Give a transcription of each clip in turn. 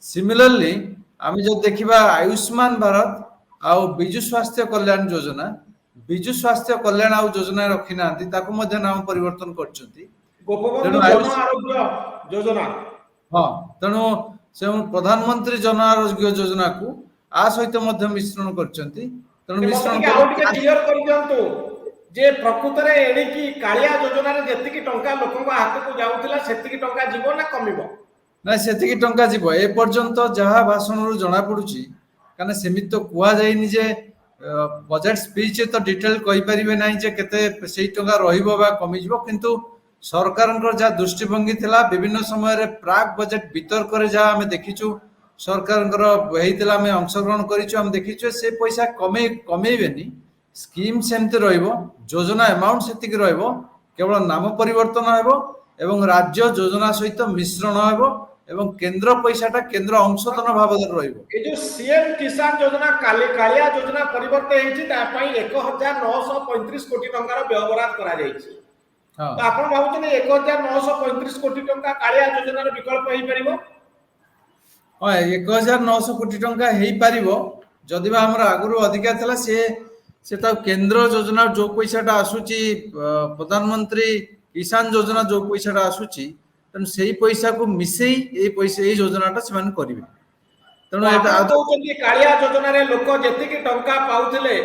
Similarly आम जो देखा आयुष्मान भारत आउ विजु स्वास्थ्य कल्याण योजना विजु स्वास्थ्य कल्याण आउ योजना रखी ना नाम परिवर्तन कर गोपबंधु जन आरोग्य योजना हाँ तेणु से प्रधानमंत्री जन आरोग्य योजना को आ सहित मिश्रण कर मिश्रण क्लियर कर दियंतु जे प्रकृत रे एणिकी कालिया योजना रे जतिकी टंका लोकंक हाथ को जाउथिला सेतिकी टंका जीवो ना कमिबो ना सेतिकी टंका जीवो ए पर्यंत जहा भाषण रु जणा पडुची काने सेमित तो कुआ जाइनि जे बजेट स्पीच तो डिटेल कहि परिबे नै जे केते सेई टंका रहिबो बा कमि जीवो किंतु सरकार जहाँ दृष्टिभंगी थिला विभिन्न समय रे प्राक बजेट वितर्क रे जहाँ आमे देखिचु सरकार हेइतिला आमे अंशग्रहण करिचु आमे देखिचु से पैसा कमेइबेनी स्कीम सेमते रहिबो योजना अमाउंट सेतिक रहिबो केवल नाम परिवर्तन हेबो एवं राज्य योजना सहित मिश्रण हेबो एवं केंद्र पैसाटा केंद्र अंशधन भाबदर रहिबो ए जो सीएम किसान योजना कालिया योजना परिवर्तन हेछि ता पई 1935 कोटी टंकार व्यवहार करा जायछि तो आपण भाबुछन 1935 कोटी टंका कालिया योजना रो विकल्प हेइ परिबो हां 1900 कोटी टंका हेइ परिबो जदिबा हमर आगुरु अधिका थिला से केंद्र योजना जो पैसाटा आसुची प्रधानमंत्री किसान योजना जो पैसाटा आसुची तन सेही पैसा को मिसेई ए पैसा ए योजनाटा से मान करिवे तेणु एटा आदौचंती कालिया योजना रे लोक जेतिकी टंका पाउथिले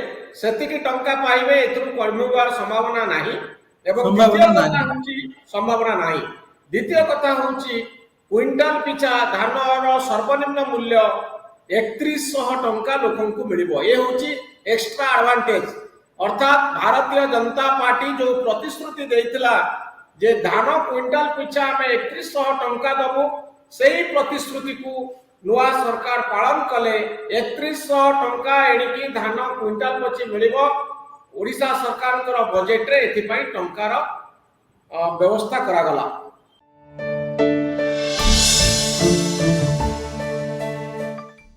सेतिकी टंका पाइबे एतरु कर्मवार संभावना नाही एवं संभावना नाही द्वितीय कथा होची क्विंटल पिछा धान रो सर्वनिम्न मूल्य 3100 टंका लोकन को मिलिबो ए होची एक्स्ट्रा एडवांटेज अर्थात भारतीय जनता पार्टी जो प्रतिश्रुति देइतिला जे धान क्विंटल पिछा हमें 3100 टंका दबो सेही प्रतिश्रुति को नुआ सरकार पालन कले 3100 टंका एणिकी धान क्विंटल पछि मिलिबो ओडिशा सरकार बजेट रे एथि पई टंकार व्यवस्था करा गला।